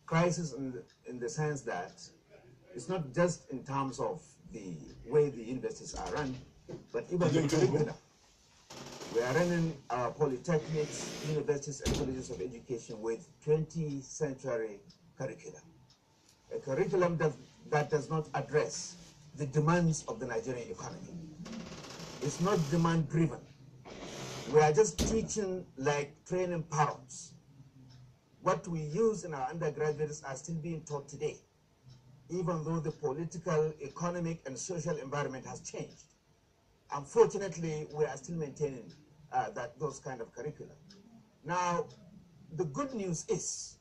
crisis in the sense that it's not just in terms of the way the universities are run, but even the curriculum. We are running our polytechnics, universities, and colleges of education with 20th century curriculum. A curriculum that does not address the demands of the Nigerian economy. It's not demand-driven. We are just teaching like training parrots. What we use in our undergraduates are still being taught today, even though the political, economic, and social environment has changed. Unfortunately, we are still maintaining those kind of curricula. Now, the good news is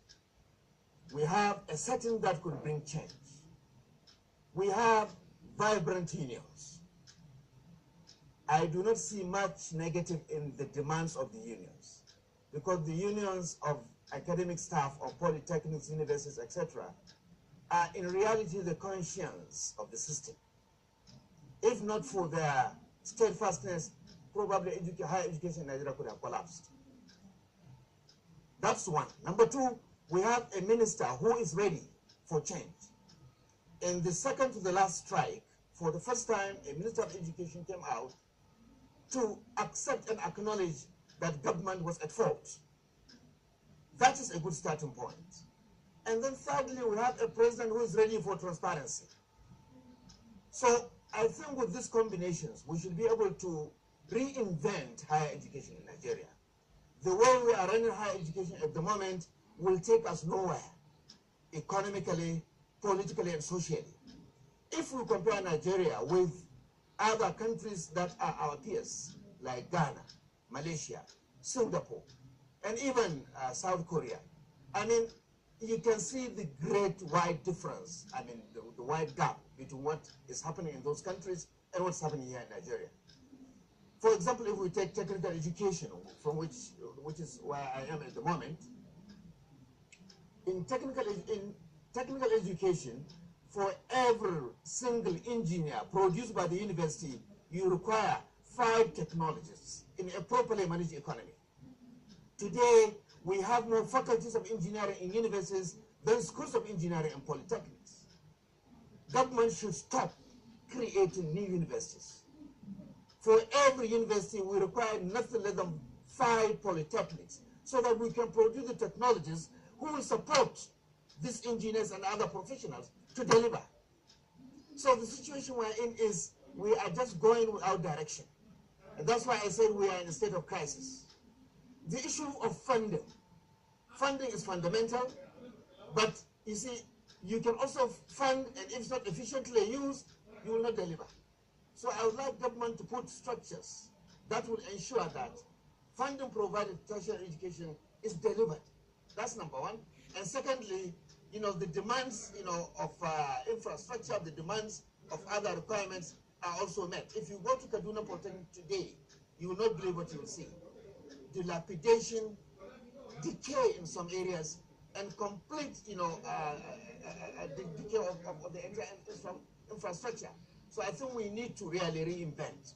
we have a setting that could bring change. We have vibrant unions. I do not see much negative in the demands of the unions, because the unions of academic staff of polytechnics, universities, etc., are in reality the conscience of the system. If not for their steadfastness, probably higher education in Nigeria could have collapsed. That's one. Number two, we have a minister who is ready for change. In the second to the last strike, for the first time, a minister of education came out to accept and acknowledge that government was at fault. That is a good starting point. And then thirdly, we have a president who is ready for transparency. So I think with these combinations, we should be able to reinvent higher education in Nigeria. The way we are running higher education at the moment will take us nowhere, economically, politically, and socially. If we compare Nigeria with other countries that are our peers, like Ghana, Malaysia, Singapore, and even South Korea, I mean, you can see the great wide difference, I mean, the wide gap between what is happening in those countries and what's happening here in Nigeria. For example, if we take technical education, from which is where I am at the moment, in technical education, for every single engineer produced by the university, you require 5 technologists in a properly managed economy. Today, we have more faculties of engineering in universities than schools of engineering and polytechnics. Government should stop creating new universities. For every university, we require nothing less than 5 polytechnics so that we can produce the technologists who will support these engineers and other professionals to deliver. So the situation we're in is we are just going without direction. And that's why I said we are in a state of crisis. The issue of funding. Funding is fundamental, but you see, you can also fund, and if it's not efficiently used, you will not deliver. So I would like government to put structures that will ensure that funding provided to tertiary education is delivered. That's number one. And secondly, you know, the demands, you know, of infrastructure, the demands of other requirements are also met. If you go to Kaduna Polytechnic today, you will not believe what you will see. Dilapidation, decay in some areas, and complete, you know, decay of the entire infrastructure. So I think we need to really reinvent.